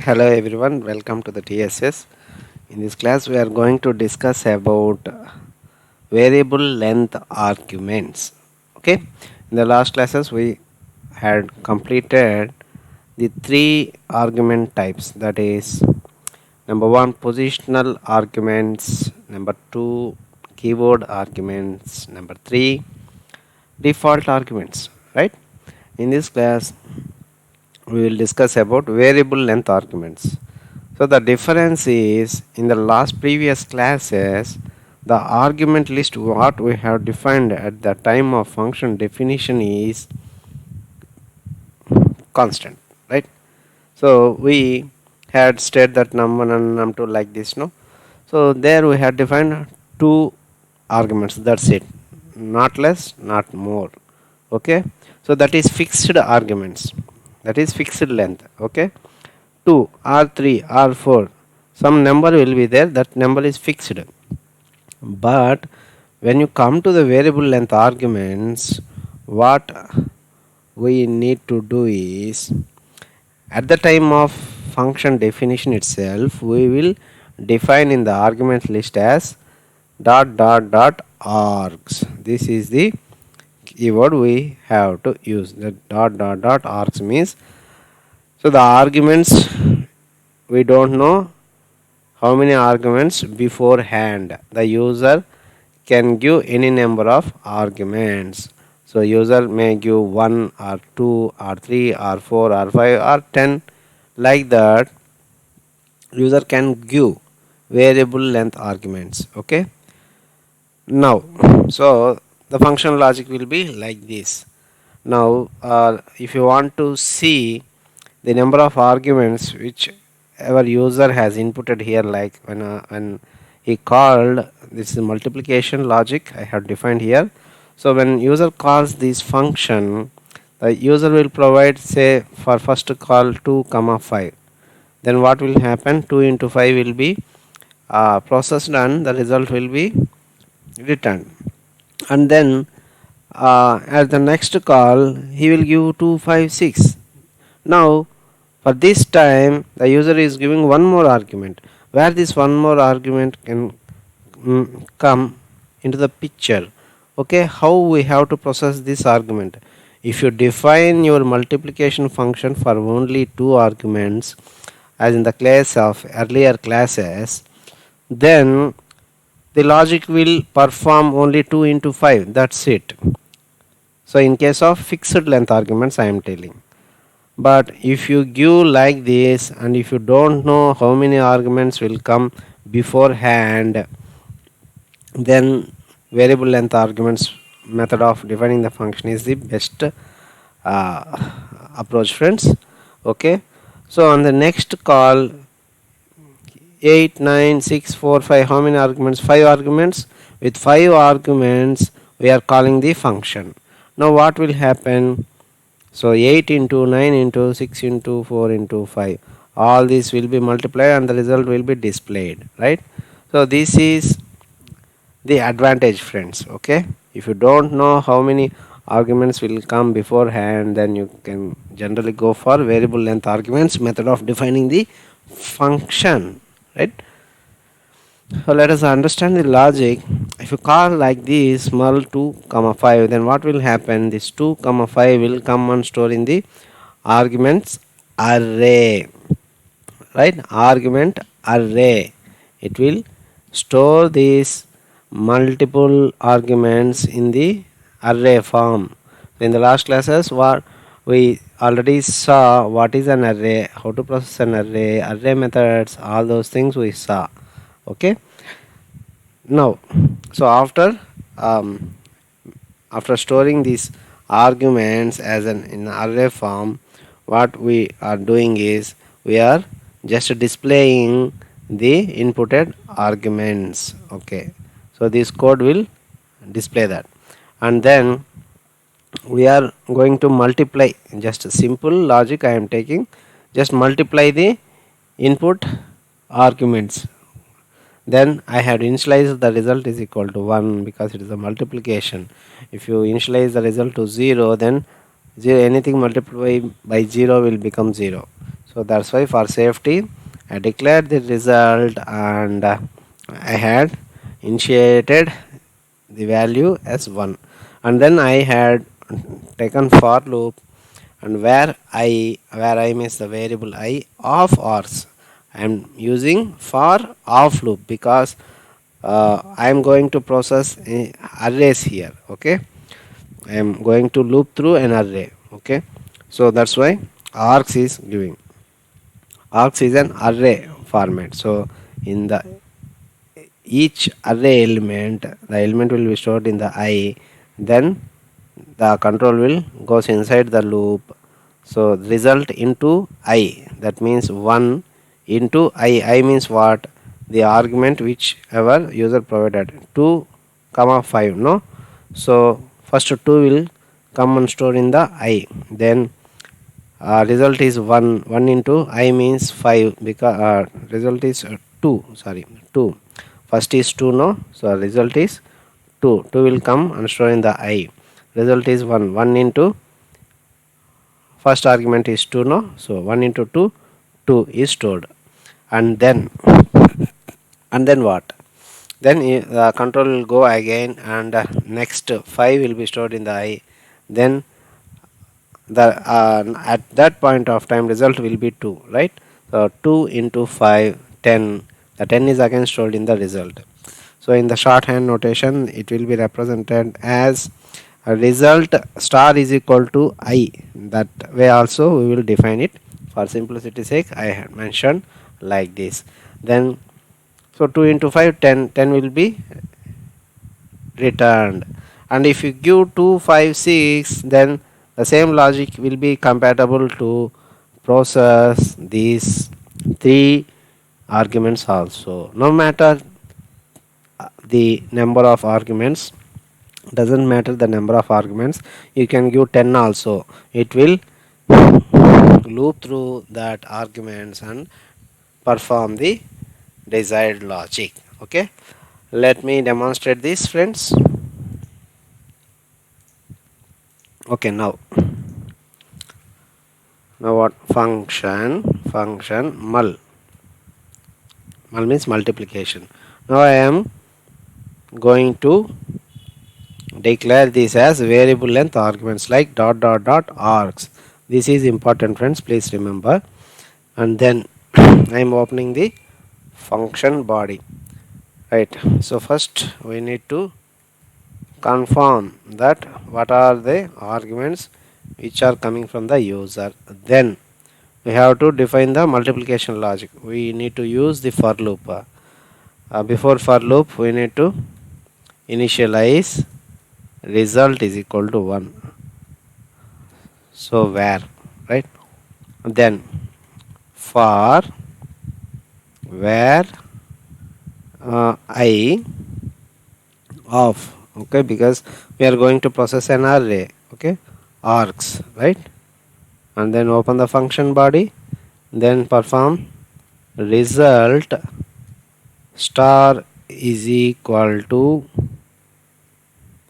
Hello everyone, welcome to the TSS. In this class we are going to discuss about variable length arguments. Okay, in the last classes we had completed the three argument types, that is number one positional arguments, number two keyword arguments, number three default arguments, right? In this class we will discuss about variable length arguments. So the difference is, in the last previous classes, the argument list what we have defined at the time of function definition is constant, right? So we had stated that num1 and num2 like this, no? So there we had defined two arguments, that's it, not less, not more. Okay, so that is fixed arguments, that is fixed length. Okay, 2 or 3 or 4, some number will be there, that number is fixed. But when you come to the variable length arguments, what we need to do is, at the time of function definition itself, we will define in the argument list as dot dot dot args. This is the keyword we have to use. The dot dot dot args means, so the arguments, we don't know how many arguments beforehand. The user can give any number of arguments. So user may give 1 or 2 or 3 or 4 or 5 or 10, like that. User can give variable length arguments. Okay, now so the function logic will be like this. Now if you want to see the number of arguments which our user has inputted here, like when he called, this is multiplication logic I have defined here. So when user calls this function, the user will provide, say for first call 2 comma 5, then what will happen, 2 into 5 will be processed and the result will be returned. And then at the next call he will give 2 5 6. Now for this time the user is giving one more argument, where this one more argument can come into the picture. Okay, how we have to process this argument? If you define your multiplication function for only two arguments, as in the case of earlier classes, then the logic will perform only 2 into 5, that's it. So in case of fixed length arguments I am telling. But if you give like this, and if you don't know how many arguments will come beforehand, then variable length arguments method of defining the function is the best approach, friends. Okay, so on the next call, 8 9 6 4 5, how many arguments? 5 arguments. With 5 arguments we are calling the function. Now what will happen? So 8 into 9 into 6 into 4 into 5, all these will be multiplied and the result will be displayed, right? So this is the advantage, friends. Okay, if you don't know how many arguments will come beforehand, then you can generally go for variable length arguments method of defining the function, right? So let us understand the logic. If you call like this mul 2 comma 5, then what will happen? This 2 comma 5 will come and store in the arguments array, right? Argument array. It will store these multiple arguments in the array form. In the last classes, what we already saw, what is an array, how to process an array methods, all those things we saw. Okay, now so after storing these arguments as an in array form, what we are doing is, we are just displaying the inputted arguments. Okay, so this code will display that, and then we are going to multiply, just a simple logic I am taking, just multiply the input arguments. Then I have initialized the result is equal to 1, because it is a multiplication. If you initialize the result to 0, then anything multiplied by 0 will become 0. So that's why for safety I declared the result, and I had initiated the value as 1, and then I had taken for loop, and where I means the variable I of ors. I am using for of loop because I am going to process arrays here. Okay, I am going to loop through an array. Okay, so that's why args is giving. Args is an array format. So in the each array element, the element will be stored in the I, then the control will goes inside the loop. So result into I, that means 1 into I means what? The argument whichever user provided, 2 comma 5, no? So first 2 will come and store in the I, then result is 1 into I means 5, because result is 2, sorry, 2. First is 2, no? So result is 2 will come and store in the I. Result is 1 into first argument is 2, no? So 1 into 2 is stored, and then what? Then the control will go again, and next 5 will be stored in the I. Then the at that point of time result will be 2, right? So 2 into 5, 10. The 10 is again stored in the result. So in the shorthand notation it will be represented as a result star is equal to I. That way also we will define it. For simplicity sake I had mentioned like this. Then so 2 into 5, 10. 10 will be returned, and if you give 2, 5, 6, then the same logic will be compatible to process these 3 arguments also. No matter the number of arguments, doesn't matter the number of arguments, you can give 10 also, it will loop through that arguments and perform the desired logic. Okay, let me demonstrate this, friends. Okay, now what? Function mul means multiplication. Now I am going to declare this as variable length arguments like dot dot dot args. This is important, friends, please remember. And then I am opening the function body, right? So first we need to confirm that what are the arguments which are coming from the user. Then we have to define the multiplication logic. We need to use the for loop. Before for loop we need to initialize result is equal to 1. So where, right? Then for where I of, okay, because we are going to process an array, okay, args, right? And then open the function body, then perform result star is equal to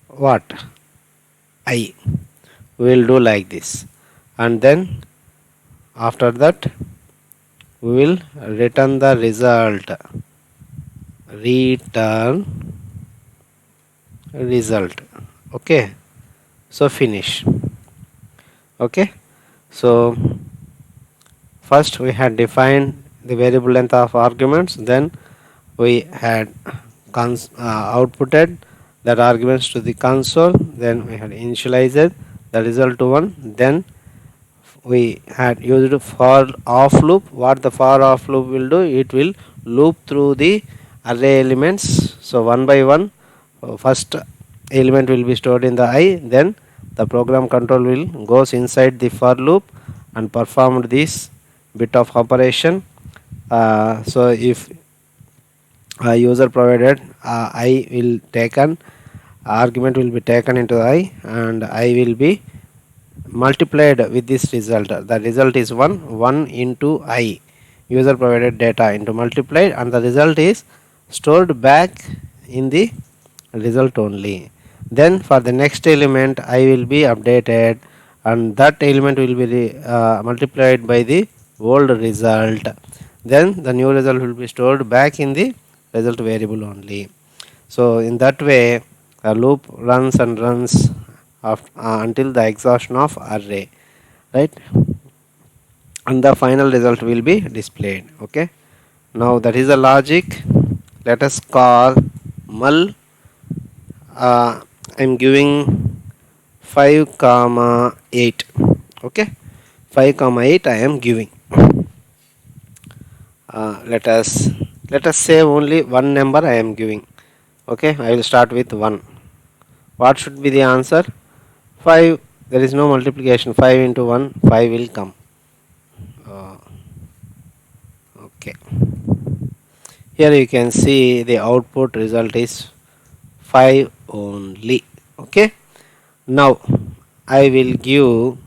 what? I. We will do like this, and then after that we will return the result, return result. Okay, so finish. Okay, so first we had defined the variable length of arguments, then we had outputted that arguments to the console, then we had initialized the result to 1, then we had used for off loop. What the for off loop will do, it will loop through the array elements. So one by one, first element will be stored in the I, then the program control will goes inside the for loop and performed this bit of operation. So if user provided I will taken, argument will be taken into I, and I will be multiplied with this result. The result is 1 into I, user provided data into multiplied, and the result is stored back in the result only. Then for the next element I will be updated, and that element will be multiplied by the old result, then the new result will be stored back in the result variable only. So in that way the loop runs and runs until the exhaustion of array, right, and the final result will be displayed. Okay, now that is the logic. Let us call mul. I'm giving 5 comma 8. Okay, 5 comma 8 I am giving. uh, let us let us say only one number I am giving. Okay, I will start with 1. What should be the answer? 5. There is no multiplication. 5 into 1, 5 will come. uh, okay, here you can see the output result is 5 only. Okay, now I will give,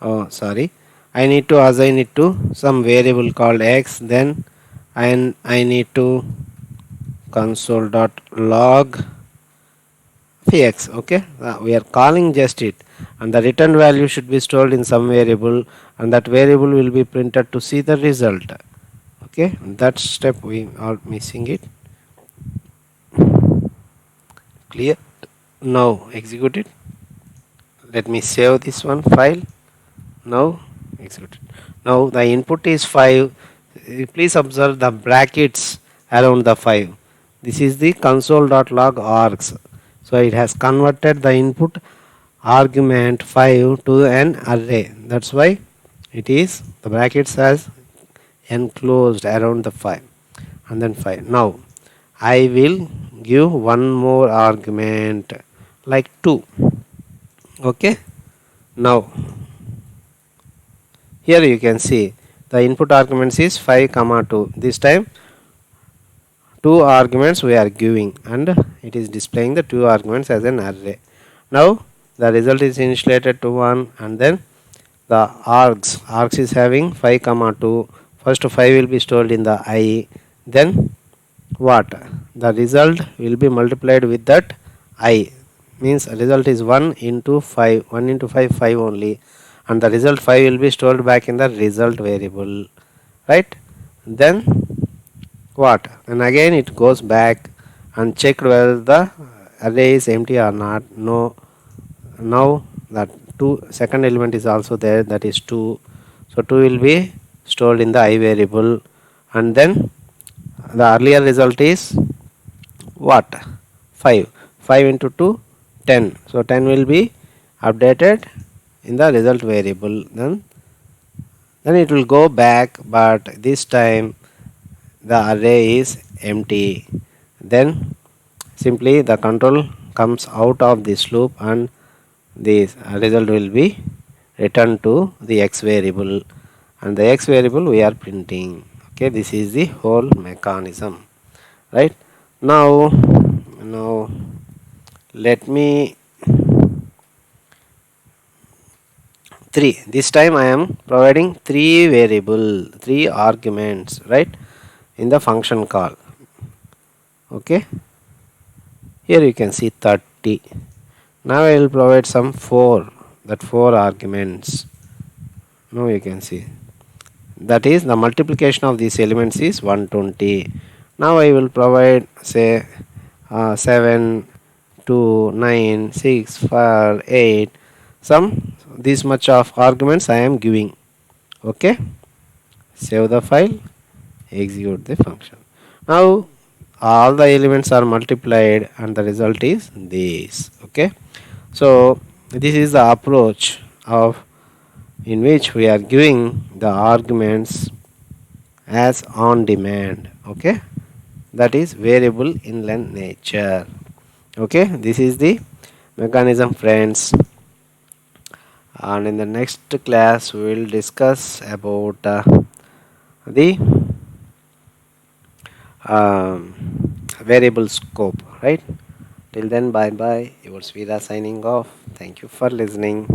oh sorry, I need to assign it to some variable called x, then I need to console.log x. Okay, we are calling just it, and the return value should be stored in some variable, and that variable will be printed to see the result. Okay, that step we are missing it. Clear? Now execute it. Let me save this one file. Now execute it. Now the input is 5. Please observe the brackets around the 5. This is the console.log args. So it has converted the input argument 5 to an array. That's why it is the brackets has enclosed around the 5 and then 5. Now I will give one more argument like 2. Okay, now here you can see the input arguments is 5 comma 2. This time 2 arguments we are giving, and it is displaying the 2 arguments as an array. Now the result is initialized to 1, and then the args is having 5 comma 2. First 5 will be stored in the I, then what, the result will be multiplied with that I, means result is 1 into 5, 1 into 5, 5 only, and the result 5 will be stored back in the result variable, right? Then what, and again it goes back and checked whether the array is empty or not. No, now that 2 second element is also there, that is 2, so 2 will be stored in the I variable, and then the earlier result is what, 5, 5 into 2, 10, so 10 will be updated in the result variable, then it will go back, but this time the array is empty. Then simply the control comes out of this loop, and this result will be returned to the x variable, and the x variable we are printing. Okay, this is the whole mechanism, right? Now let me 3. This time I am providing 3 arguments, right, in the function call. Okay, here you can see 30. Now I will provide some 4 arguments. Now you can see that is the multiplication of these elements is 120. Now I will provide say 7, 2, 9, 6, 5, 8, some this much of arguments I am giving. Okay, save the file, execute the function. Now all the elements are multiplied and the result is this. Okay, so this is the approach of in which we are giving the arguments as on demand. Okay, that is variable inline nature. Okay, this is the mechanism, friends, and in the next class we will discuss about the variable scope, right? Till then, bye bye. Yours Veera signing off. Thank you for listening.